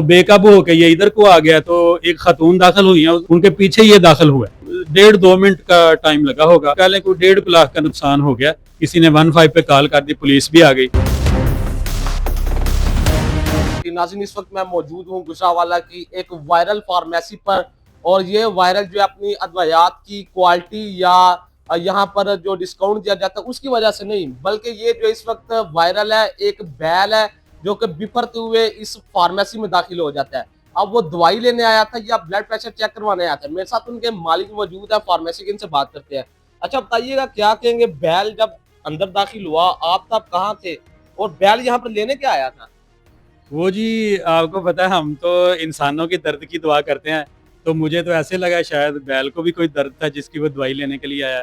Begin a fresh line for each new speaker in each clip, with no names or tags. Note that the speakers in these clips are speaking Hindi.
बेकाबू होकर ये इधर को आ गया, तो एक खातून दाखिल हुई है, उनके पीछे ये दाखिल हुआ। 1.5-2 मिनट का टाइम लगा होगा। कह लें कोई 1.5 लाख का नुकसान हो गया। किसी ने 15 पे कॉल कर दी, पुलिस भी आ गई।
नाज़रीन, इस वक्त मैं मौजूद हूँ गुजरावाला की एक वायरल फार्मेसी पर, और ये वायरल जो है अपनी अद्वियात की क्वालिटी या यहाँ पर जो डिस्काउंट दिया जाता है उसकी वजह से नहीं, बल्कि ये जो इस वक्त वायरल है एक बैल है जो कि बिफरते हुए इस फार्मेसी में दाखिल हो जाता है। अब वो दवाई लेने आया था या ब्लड प्रेशर चेक करवाने आया था। मेरे साथ उनके मालिक मौजूद है फार्मेसी के, इनसे बात करते हैं। अच्छा बताइएगा, क्या कहेंगे, बैल जब अंदर दाखिल हुआ आप तब कहाँ थे और बैल यहाँ पर लेने क्या आया था?
वो जी, आपको पता है हम तो इंसानों की दर्द की दुआ करते हैं, तो मुझे तो ऐसे लगा शायद बैल को भी कोई दर्द था जिसकी वो दवाई लेने के लिए आया।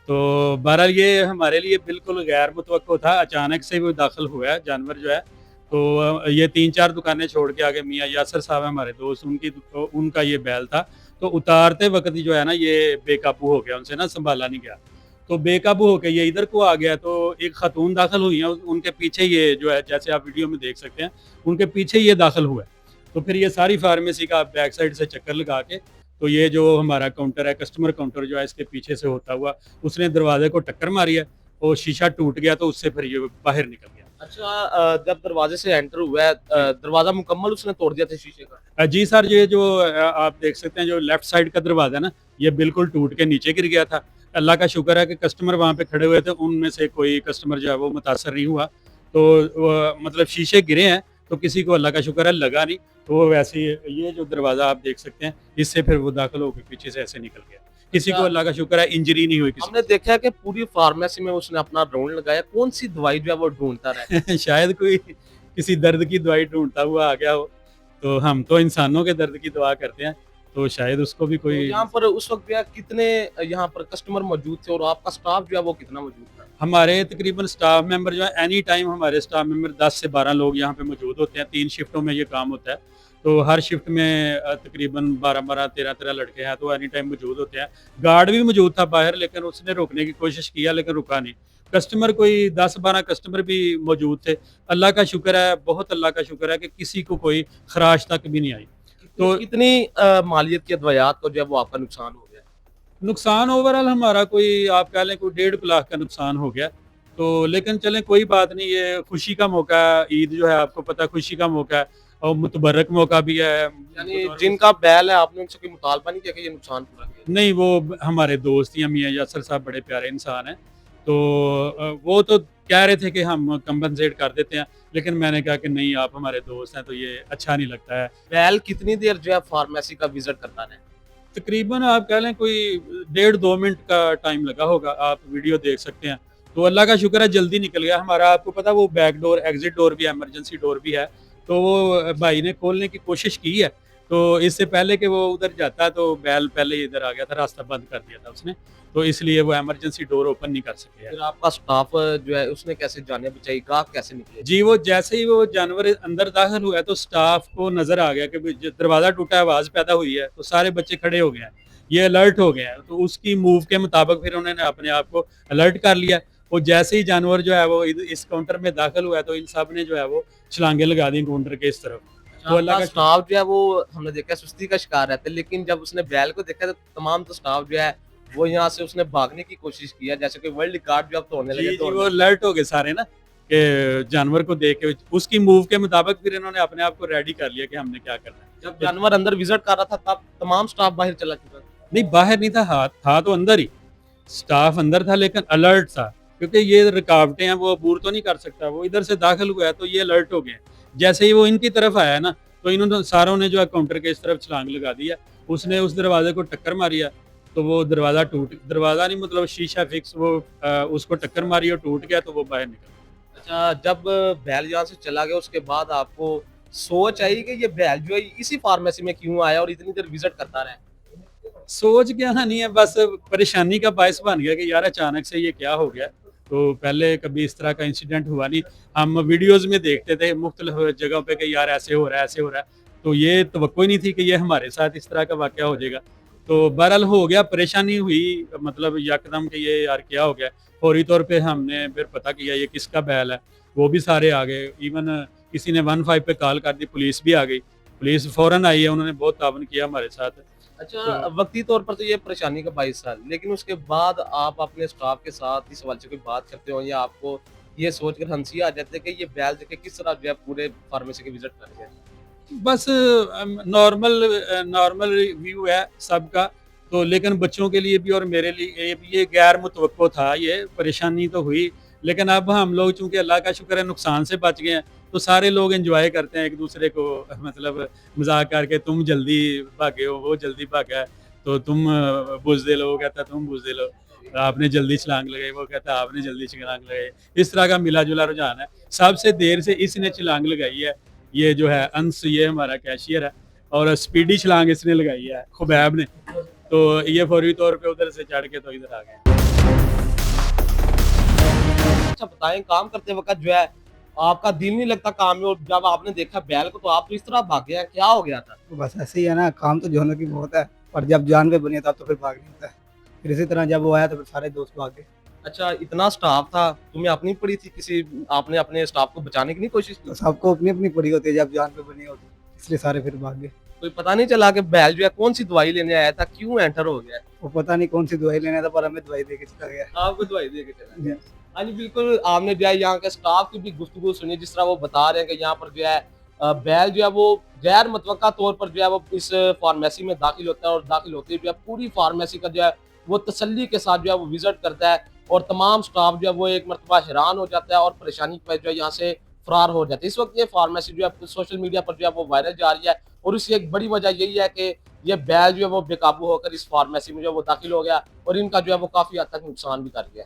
तो बहरहाल ये हमारे लिए बिल्कुल गैर मुतवक्को था, अचानक से वो दाखिल हुआ है जानवर जो है। तो ये 3-4 दुकानें छोड़ के आगे मियाँ यासर साहब है हमारे दोस्त, उनका ये बैल था। तो उतारते वक़्त ही जो है ना ये बेकाबू हो गया, उनसे ना सँभाला नहीं गया। तो बेकाबू होके ये इधर को आ गया, तो एक खातून दाखिल हुई हैं, उनके पीछे ये जो है, जैसे आप वीडियो में देख सकते हैं, उनके पीछे ये दाखिल हुआ है। तो फिर ये सारी फार्मेसी का बैक साइड से चक्कर लगा के, तो ये जो हमारा काउंटर है, कस्टमर काउंटर जो है, इसके पीछे से होता हुआ उसने दरवाजे को टक्कर मारी है और शीशा टूट गया, तो उससे फिर ये बाहर निकल गया।
अच्छा, जब दरवाजे से एंटर हुआ है, दरवाजा मुकम्मल उसने तोड़ दिया था शीशे का?
जी सर, ये जो आप देख सकते हैं, जो लेफ्ट साइड का दरवाज़ा है ना, ये बिल्कुल टूट के नीचे गिर गया था। अल्लाह का शुक्र है कि कस्टमर वहाँ पे खड़े हुए थे, उनमें से कोई कस्टमर जो है वो मुतासर नहीं हुआ। तो मतलब शीशे गिरे हैं, तो किसी को अल्लाह का शुक्र है लगा नहीं। तो वो वैसे ही ये जो दरवाज़ा आप देख सकते हैं, इससे फिर वो दाखिल होकर पीछे से ऐसे निकल गया। किसी को
अच्छा,
अल्लाह का शुक्र है इंजरी नहीं हुई किसी
हमने देखा है कि पूरी फार्मेसी में उसने अपना राउंड लगाया। कौन सी दवाई जो है वो ढूंढता रहा?
को। शायद कोई किसी दर्द की दवाई ढूँढता हुआ आ गया हो। तो हम तो इंसानों के दर्द की दुआ करते हैं, तो शायद उसको भी
तो
कोई।
यहाँ पर उस वक्त जो है कितने यहाँ पर कस्टमर मौजूद थे और आपका स्टाफ जो है वो कितना मौजूद था?
हमारे तकरीबन स्टाफ मेंबर जो है, एनी टाइम हमारे स्टाफ मेंबर 10 से 12 लोग यहाँ पे मौजूद होते हैं। 3 शिफ्टों में ये काम होता है। तो हर शिफ्ट में तकरीबन 12-12, 13-13 लड़के हैं, तो एनी टाइम मौजूद होते हैं। गार्ड भी मौजूद था बाहर, लेकिन उसने रोकने की कोशिश किया लेकिन रुका नहीं। कस्टमर कोई 10-12 कस्टमर भी मौजूद थे। अल्लाह का शुक्र है, बहुत अल्लाह का शुक्र है कि किसी को कोई खराश तक भी नहीं आई। तो
कितनी मालियत की अद्वियात को जो है वो आपका नुकसान हो गया?
नुकसान ओवरऑल हमारा कोई, आप कह लें कोई 1.5 लाख का नुकसान हो गया। तो लेकिन चलें कोई बात नहीं, ये खुशी का मौका है, ईद जो है आपको पता है खुशी का मौका है और मुतबर्रक मौका भी है।
यानी जिनका बैल है आपने उनसे कोई मुतालबा नहीं किया कि ये नुकसान पूरा किया?
नहीं, वो हमारे दोस्त या मियाँ यासर साहब बड़े प्यारे इंसान हैं। तो वो तो कह रहे थे कि हम कंपनसेट कर देते हैं, लेकिन मैंने कहा कि नहीं, आप हमारे दोस्त हैं तो ये अच्छा नहीं लगता है।
बैल कितनी देर जो है फार्मेसी का विजिट करता रहे?
तकरीबन आप कह लें कोई 1.5-2 मिनट का टाइम लगा होगा, आप वीडियो देख सकते हैं। तो अल्लाह का शुक्र है जल्दी निकल गया हमारा। आपको पता है वो बैक डोर, एग्जिट डोर भी है, इमरजेंसी डोर भी है। तो वो भाई ने खोलने की कोशिश की है, तो इससे पहले कि वो उधर जाता तो बैल पहले ही इधर आ गया था, रास्ता बंद कर दिया था उसने। तो इसलिए वो इमरजेंसी डोर ओपन नहीं कर सके।
फिर आपका स्टाफ जो है उसने कैसे जाने बचाई, ग्राहक कैसे निकले?
जी, वो जैसे ही वो जानवर अंदर दाखिल हुआ है, तो स्टाफ को नज़र आ गया कि दरवाज़ा टूटा है, आवाज़ पैदा हुई है, तो सारे बच्चे खड़े हो गए हैं, ये अलर्ट हो गए हैं। तो उसकी मूव के मुताबिक फिर उन्होंने अपने आप को अलर्ट कर लिया। और जैसे ही जानवर जो है वो इस काउंटर में दाखिल हुआ है, तो इन सब ने जो है वो छलांगे लगा दी काउंटर के इस तरफ। तो अल्लाह
आपका
का
स्टाफ जो है वो हमने देखा सुस्ती का शिकार रहता है, लेकिन जब उसने बैल को देखा तो तमाम तो स्टाफ जो है वो यहाँ से उसने भागने की कोशिश किया, जैसे कोई वर्ल्ड रिकॉर्ड जो अब तोड़ने
जी,
लगे
जी,
तो
वो अलर्ट हो गए सारे ना, कि जानवर को देख के उसकी मूव के मुताबिक फिर इन्होंने अपने आप को रेडी कर लिया कि हमने क्या करना है।
जब जानवर अंदर विजिट कर रहा था तब तमाम स्टाफ बाहर चला चुका था।
नहीं, बाहर नहीं था, हाथ था तो अंदर ही, स्टाफ अंदर था लेकिन अलर्ट था, क्योंकि ये रुकावटें हैं, वो अबूर तो नहीं कर सकता। वो इधर से दाखिल हुआ है तो ये अलर्ट हो गए। जैसे ही वो इनकी तरफ आया ना, तो इन्होंने सारों ने जो है काउंटर के इस तरफ छलांग लगा दिया। उसने उस दरवाजे को टक्कर मारी है, तो वो दरवाजा नहीं, मतलब शीशा फिक्स, वो उसको टक्कर मारी और टूट गया, तो वो बाहर निकल गया।
अच्छा, जब बैल यहाँ से चला गया उसके बाद आपको सोच आई कि ये बैल जो है इसी फार्मेसी में क्यों आया और इतनी देर विजिट करता रहा?
सोच क्या नहीं है, बस परेशानी का बायस बन गया कि यार अचानक से ये क्या हो गया। तो पहले कभी इस तरह का इंसिडेंट हुआ नहीं। हम वीडियोस में देखते थे मुख्तलिफ जगहों पे कि यार ऐसे हो रहा है, ऐसे हो रहा है। तो ये तवक्को ही नहीं थी कि ये हमारे साथ इस तरह का वाक़या हो जाएगा। तो बहरहाल हो गया, परेशानी हुई, मतलब यकदम कि ये यार क्या हो गया। फौरी तौर पे हमने फिर पता किया ये किसका बैल है, वो भी सारे आ गए। इवन किसी ने 15 पे कॉल कर दी, पुलिस भी आ गई। पुलिस फ़ौरन आई है, उन्होंने बहुत ताउन किया हमारे साथ।
अच्छा,
तो
वक़्ती तौर पर तो ये परेशानी का बाइस था, लेकिन उसके बाद आप अपने स्टाफ के साथ इस हवाले से कोई बात करते हो या आपको ये सोचकर हँसी आ जाती है कि ये बैल देख के किस तरह जो है पूरे फार्मेसी के विज़िट कर रहे हैं?
बस नॉर्मल व्यू है सबका, तो लेकिन बच्चों के लिए भी और मेरे लिए भी ये गैर मुतवक्को था, ये परेशानी तो हुई, लेकिन अब हम लोग चूँकि अल्लाह का शुक्र है नुकसान से बच गए हैं, तो सारे लोग एन्जॉय करते हैं एक-दूसरे को मतलब मज़ाक करके तुम जल्दी भागे हो, वो जल्दी भागा है, तो तुम बुज़दिल हो, वो कहता है तुम बुज़दिल हो, आपने जल्दी छलांग लगाई, वो कहता है आपने जल्दी छलांग लगाई। इस तरह का मिला-जुला रुझान है। सबसे देर से इसने छलांग लगाई है, ये जो है अंश, ये हमारा कैशियर है, और स्पीडी छलांग इसने लगाई है खुबैब ने, तो ये फौरी तौर पे उधर से चढ़ के तो इधर आ गए।
अच्छा बताएँ, काम करते वक़्त जो है आपका दिल नहीं लगता काम में और जब आपने देखा बैल को तो आप तो इस तरह भागे हैं, क्या हो गया था?
तो बस ऐसे ही है ना, काम तो जोनों की बहुत है, पर जब जान पे बनी तब तो फिर भाग नहीं होता है। फिर इसी तरह जब वो आया तो फिर सारे दोस्त भाग गए।
अच्छा, इतना स्टाफ था, तुम्हें अपनी पड़ी थी किसी आपने अपने स्टाफ को बचाने की नहीं कोशिश की?
तो सबको अपनी-अपनी पड़ी होती है जब जान पे बनी होती है, इसलिए सारे फिर भाग गए।
कोई पता नहीं चला कि बैल जो है कौन-सी दवाई लेने आया था, क्यों एंटर हो गया?
वो पता नहीं कौन सी दवाई लेने था पर हमें दवाई दे के चला गया।
आपको दवाई दे के चला गया। हाँ जी, बिल्कुल आपने जो है यहाँ के स्टाफ की भी गुफ्तगू सुनी जिस तरह वो बता रहे हैं कि यहाँ पर जो है बैल जो है वो गैर मुतवक्का तौर पर जो है वो इस फार्मेसी में दाखिल होता है और दाखिल होते ही जो है पूरी फार्मेसी का जो है वो तसल्ली के साथ जो है वो विज़िट करता है और तमाम स्टाफ जो है वो एक मर्तबा हैरान हो जाता है और परेशानी की वजह जो है यहाँ से फरार हो जाते हैं। इस वक्त ये फार्मेसी जो है सोशल मीडिया पर जो है वो वायरल जा रही है और इसकी एक बड़ी वजह यही है कि ये बैल जो है वो बेकाबू होकर इस फार्मेसी में जो है वो दाखिल हो गया और इनका जो है वो काफ़ी हद तक नुकसान भी कर गया।